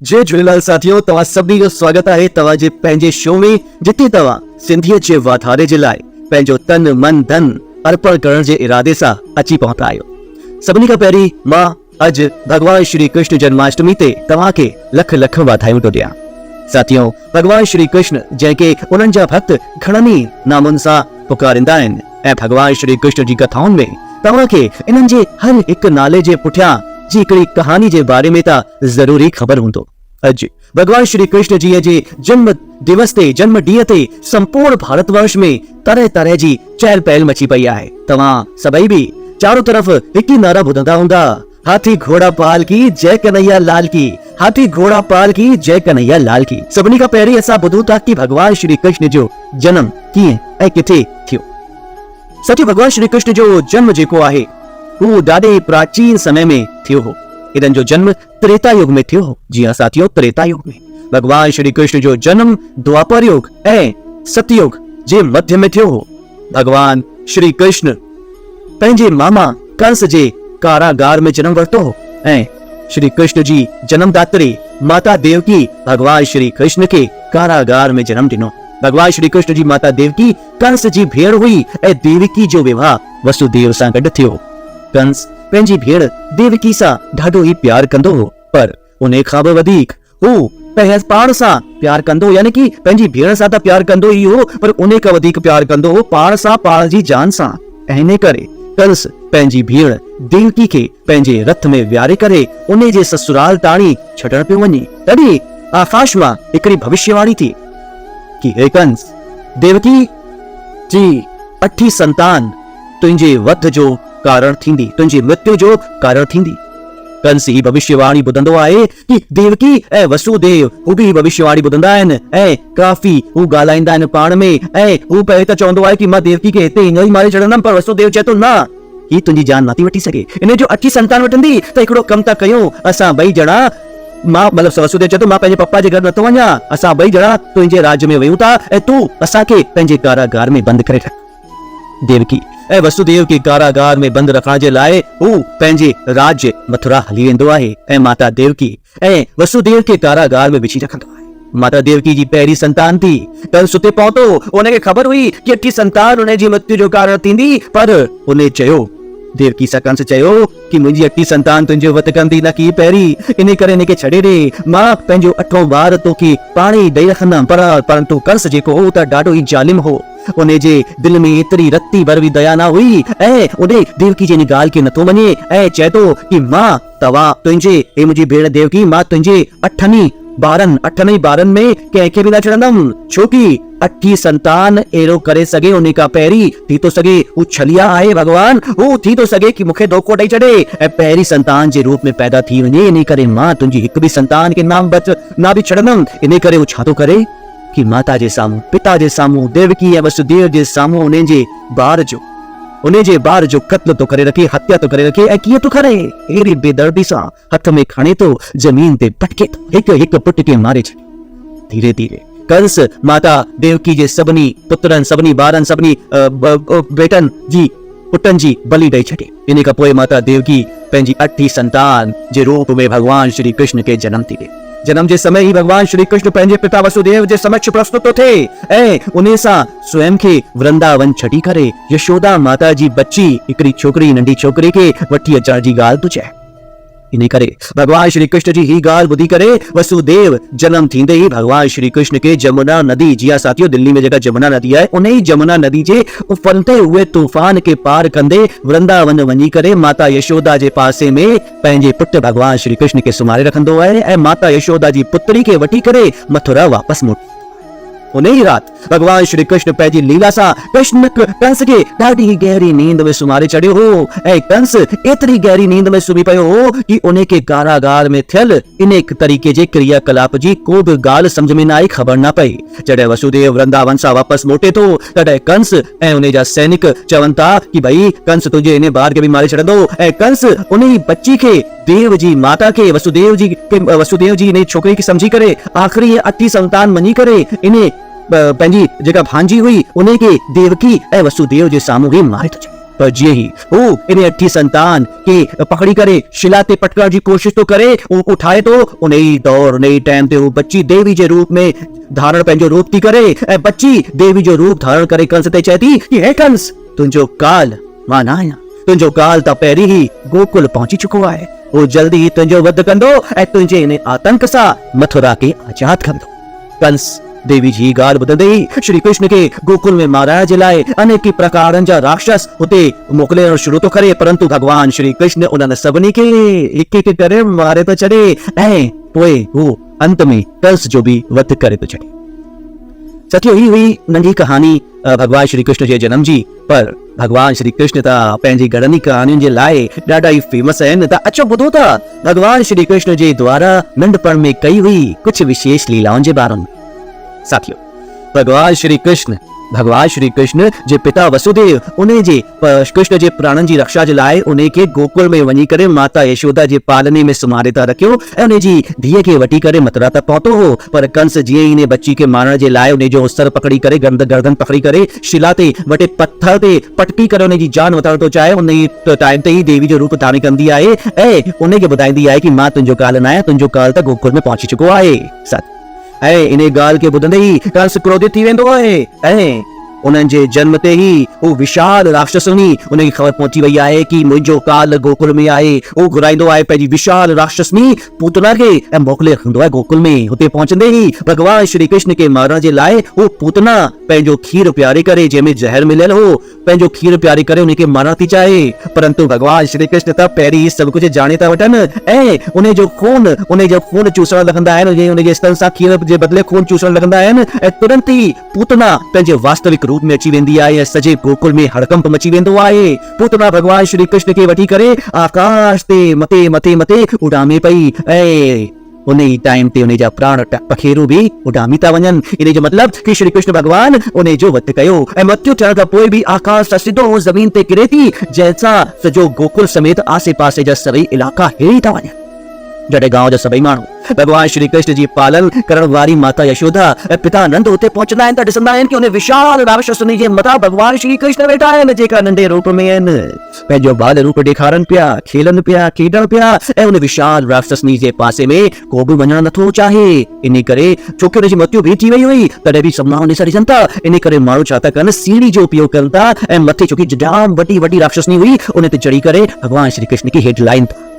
जय झूलेलाल साथियों, तव्हां सभिनी जो स्वागत है तव्हांजे पंहिंजे शो में, जिथे तव्हां सिंधियत जे वाधारे जे लाइ पंहिंजो तन मन धन अर्पण करण जे इरादे सां अची पहुता आहियो। सभिनी खां पहिरीं मां अॼु भगवान श्री कृष्ण जन्माष्टमी ते तव्हांखे लख लख वाधायूं थो ॾियां। साथियों, भगवान श्री कृष्ण जंहिंखे उन्हनि जा भक्त घणनि नामुनि सां पुकारींदा आहिनि ऐं भगवान श्री कृष्ण जी कथाउनि में तव्हांखे इन्हनि जे हर हिकु नाले जे पुठियां जी हिकिड़ी कहानी जे बारे में त ज़रूरी ख़बर हूंदो। अॼु भगवान श्री कृष्ण जी जे जन्म दिवस ते जन्म ॾींहं ते संपूर्ण भारतवर्ष में तरह तरह जी चहल पहल मची पई आहे। तव्हां सभई बि चारों तरफ़ हिकु नारा ॿुधंदा हूंदा, हाथी घोड़ा पाल की जय कन्हैया लाल की, हाथी घोड़ा पाल की जय कन्हैया लाल की। सभिनी खां पहिरीं असां ॿुधूं था कि भगवान श्री कृष्ण जो जन्म कीअं ऐं किथे थियो। सच भगवान श्री कृष्ण जो जन्म जेको आहे वो ॾाढे प्राचीन समय में थियो हो। इन्हनि जो जन्म त्रेता युग में थियो हो। जी हाँ साथियों, त्रेता युग में भगवान श्री कृष्ण जो जन्म द्वापर युग ऐं सतयुग जे मध्य में थियो हो। भगवान श्री कृष्ण पंहिंजे मामा कंस जे कारागार में जन्म वरितो हो ऐं श्री कृष्ण जी जन्मदात्री माता देवकी भगवान श्री कृष्ण के कारागार में जन्म ॾिनो। भगवान श्री कृष्ण जी माता देवकी कंस जी भेण हुई ऐं देवकी जो विवाह वसुदेव सां गॾु थियो। कंस पंहिंजी भेण देवकी सां ॾाढो ई प्यार कंदो हो, पर उन खां बि वधीक हू पाण सां प्यार कंदो हो, यानी कि पंहिंजी भेण सां त प्यार कंदो ई हो, पर उन खां वधीक प्यार कंदो हो पाण सां, पाण जी जान सां। ऐं इन करे कंस पंहिंजी भेण देवकी खे पंहिंजे रथ में विहारे करे उन जे ससुराल ताणी छॾण पियो वञे। तॾहिं आकाश मां हिकिड़ी भविष्यवाणी थी कि हे कंस, देवकी जी अठी संतान तुंहिंजे वध जो कारण थींदी, तुंहिंजी मृत्यु जो कारण थींदी। कंस ही भविष्यवाणी ॿुधंदो आहे कि देवकी ऐं वसुदेव हू बि भविष्यवाणी ॿुधंदा आहिनि ऐं काफ़ी हू ॻाल्हाईंदा आहिनि पाण में। ऐं हू पहिरीं त चवंदो आहे कि मां देवकी खे हिते हींअर ई मारे छॾंदमि, पर वसुदेव चए थो न, ही तुंहिंजी जान नथी वठी सघे, इन जो अठी संतान वठंदी त हिकिड़ो कमु था कयूं, असां ॿई ॼणा मां मतिलबु वसुदेव चए थो मां पंहिंजे पप्पा जे घर नथो वञा, असां ॿई ॼणा तुंहिंजे राज्य में वयूं था ऐं तूं असांखे पंहिंजे कारागार में बंदि करे रख। देवकी ऐं वसुदेव के कारागार में बंद रखण जे लाइ हू पंहिंजे राज्य मथुरा हली वेंदो आहे ऐं माता देवकी ऐं वसुदेव के कारागार में विझी रखंदो आहे। माता देवकी जी पहिरीं संतान थी। कंस उते पहुतो, उनखे ख़बर हुई कि अठी संतान उन जी मृत्यु जो कारण थींदी, पर उन चयो, देवकी सां कंस चयो कि मुंहिंजी अठी संतान तुंहिंजो वध कंदी न की पहिरीं, इन करे इनखे छॾे ॾे, मां पंहिंजो अठों ॿार तोखे पाण ई ॾेई रखंदमि। परंतु कंस जेको हो त ॾाढो ई ज़ालिम हो, उन जे दिल में एतिरी रत्ती भर बि दया न हुई ऐं उन देवकी जी इन ॻाल्हि खे नथो मञे ऐं चए थो कि मां तुंहिंजे हे मुंहिंजी भेण देवकी, मां तुंहिंजे अठनि ॿारनि में कंहिंखे बि न छॾंदमि, छोकि अठी संतान अहिड़ो करे सघे उन खां पहिरीं थी थो सघे हू छलिया आहे भगवान, हू थी थो सघे कि मूंखे धोखो ॾेई छॾे ऐं पहिरीं संतान जे रूप में पैदा थी वञे। इन करे मां तुंहिंजी हिकु बि संतान खे न बि छॾंदमि। इन करे हू छा थो करे कि माता जे साम्हूं, पिता जे साम्हूं, देवकी ऐं वसुदेव जे साम्हूं उन जे ॿार जो कत्ल तो करे रखे, हत्या तो करे रखे। ऐं कीअं तो करे, अहिड़ी बेदर्दी सां हथ में खणे तो, जमीन ते पटके तो, हिकु हिकु पुट खे मारे छॾे। धीरे धीरे कंस माता देवकी जे सभिनी पुत्रनि, सभिनी ॿारनि, सभिनी बेटनि जी पुटनि जी बलि ॾेई छॾे। इन खां पोइ माता देवकी पंहिंजी अठी संतान जे रूप में भगवान श्री कृष्ण के जन्म थी ॾे। जन्म जे समय ही भगवान श्री कृष्ण पंहिंजे पिता वसुदेव जे समक्ष प्रस्तुत तो थे ऐं उन सां स्वयं खे वृंदावन छॾी करे यशोदा माता जी बच्ची हिकिड़ी छोकिरी, नंढी छोकिरी खे वठी अचण जी ॻाल्हि तूं चए। इन करे भगवान श्री कृष्ण जी ही ॻाल्हि ॿुधी करे वसुदेव जन्म थींदे ही भगवान श्री कृष्ण के जमुना नदी, जी साथियों दिल्ली में जेका जमुना नदी आहे, उन ही जमुना नदी जे उफरते हुए तूफान के पार कंदे वृंदावन वञी करे माता यशोदा जे पासे में पंहिंजे पुट भगवान श्री कृष्ण के सुम्हारे रखंदो आहे ऐं माता यशोदा जी पुत्री के वठी करे मथुरा वापस मोट। उन ही रात भगवान श्री कृष्ण पंहिंजी लीला सां कंस के ॾाढी गहरी नींद में सुम्हारे छॾियो हो ऐं कंस एतिरी गहरी नींद में सुम्ही पियो हो कि उन के कारागार में थियल इन तरीक़े जे क्रियाकलाप जी को बि ॻाल्हि सम्झ में न आई, ख़बर न पई। जॾहिं वसुदेव वृंदावन सां वापस मोटे थो तॾहिं कंस ऐं उन जा सैनिक चवनि था कि भई कंस तुंहिंजे इन ॿार खे बि मारे छॾंदो ऐं कंस उन ही बच्ची खे, देव जी माता के, वसुदेव जी इन छोकिरी खे समझी करे आख़िरी अठी संतान मञी करे इन पंहिंजी जेका भांजी हुई उन खे देवकी ऐं वसुदेव जे साम्हूं ही मारे थो छॾे। पर जीअं ई हू इन अठी संतान खे पकड़ी करे शिला ते पटकण जी कोशिश तो करे, उठाए तो उन ई दौर उन ई टाइम ते हू बच्ची देवी जे रूप में धारण पंहिंजो रूप थी करे ऐं बच्ची देवी जो रूप धारण करे कंस ते चए थी कि हे कंस, तुंहिंजो काल मां न आहियां, तुंहिंजो काल त पहिरीं ई गोकुल पहुची चुको आहे। वो जल्दी ही तुंहिंजो वध कंदो ऐं तुंहिंजे इन आतंक सां मथुरा खे आजाद कंदो। कंस देवी जी ॻाल्हि ॿुधंदे ई श्री कृष्ण खे गोकुल में माराइण जे लाइ अनेक प्रकारनि जा राक्षस हुते मोकिलण शुरू तो करे, परंतु भगवान श्री कृष्ण उन्हनि सभिनी खे हिकु हिकु करे मारे तो छॾे ऐं पोइ हू अंत में कंस जो भी वध करे तो छॾे। साथियों, ही हुई नंढी कहानी भगवान श्री कृष्ण जे जन्म जी। पर भगवान श्री कृष्ण त पंहिंजी घणनि कहानियुनि जे लाइ ॾाढा ई फेमस आहिनि। त अचो ॿुधो था भगवान श्री कृष्ण जे द्वारा नंढपण में कई हुई कुछ विशेष लीलाउनि जे बारे में। साथियों, भगवान श्री कृष्ण जे पिता वसुदेव उन्हें जे कृष्ण जे प्राणन जी रक्षा जे लाइ उन्हें के गोकुल में वञी करे माता यशोदा जे पालने में सुमारे था रखियो ऐं उन्हें जी धीअ खे वठी करे मथुरा तक पहुतो हो। पर कंस जीअं ई इन बच्ची के मारण जे लाइ उन्हें जो सर पकड़ी करे गर्दन पकड़ी करे शिला ते वटे पत्थर ते पटकी करे उन्हें जी जान वठण तो चाहे, उन टाइम ते ही देवी जो रूप धारण कंदी आहे ऐं उन्हें खे ॿुधाईंदी आहे कि मां तुंहिंजो काल न आहे, तुंहिंजो काल त गोकुल में पहुची चुको आहे। ऐं इन ॻाल्हि खे ॿुधंदे ई कंस क्रोधित थी वेंदो आहे ऐं उन्हनि जे जन्म ते ही वो विशाल राक्षसनी उनखे ख़बर पहुची वई आहे कि मुंहिंजो काल गोकुल में आहे। वो घुराईंदो आहे पंहिंजी विशाल राक्षसनी पूतना खे ऐं मोकिले रखंदो आहे गोकुल में। हुते पहुचंदे ही भगवान श्री कृष्ण खे मारण जे लाइ वो पूतना पंहिंजो खीर पीआरे करे जंहिंमें जहर मिलियल हो पंहिंजो खीर पीआरे करे उनखे मारण थी चाहे, परंतु भगवान श्री कृष्ण त पहिरीं सभु कुझु जाणे था वठनि ऐं उनजो खून चूसण लॻंदा आहिनि, उनजे स्तन सां खीर जे बदिले खून चूसण लॻंदा आहिनि ऐं तुरंत ई पूतना पंहिंजे वास्तविक रूप में अची वेंदी आहे। सॼे गोकुल में हड़कंप मची वेंदो आहे। पूतना भगवान श्री कृष्ण खे वठी करे आकाश ते मथे मथे मथे उॾामे पई ऐं उन ई टाइम ते उन जा प्राण पखेरू भी उॾामी था वञनि। इन जो मतलब कि श्री कृष्ण भगवान उन जो वध कयो ऐं मृत्यु थियण खां पोइ भी आकाश सां सिधो ज़मीन ते किरे थी, जंहिंसां सॼो गोकुल समेत आसे पासे जा सभई इलाइक़ा हिरी था वञनि। जॾहिं गांव जा सभई माण्हू भगवान श्री कृष्ण जी पालन करण वारी माता यशोदा ऐं पिता नंद हुते पहुचंदा आहिनि त ॾिसंदा आहिनि कि उन विशाल राक्षसनी जे मथां भगवान श्री कृष्ण वेठा आहिनि, जेका नंढे रूप में आहिनि, पंहिंजो बाल रूप ॾेखारनि पिया, खेलनि पिया, खेॾनि पिया ऐं उन विशाल राक्षसनी जे पासे में को बि वञणु नथो चाहे। इन करे छोकी उनजी मृत्यु भी थी वई हुई तॾहिं बि सभु माण्हू ॾिसण ॾिसनि था। इन करे माण्हू छा था कनि, सीढ़ी जो उपयोग कनि था ऐं मथे छोकी जाम वॾी राक्षसनी हुई उन ते चढ़ी करे भगवान श्री कृष्ण खे हेठि लाइन था।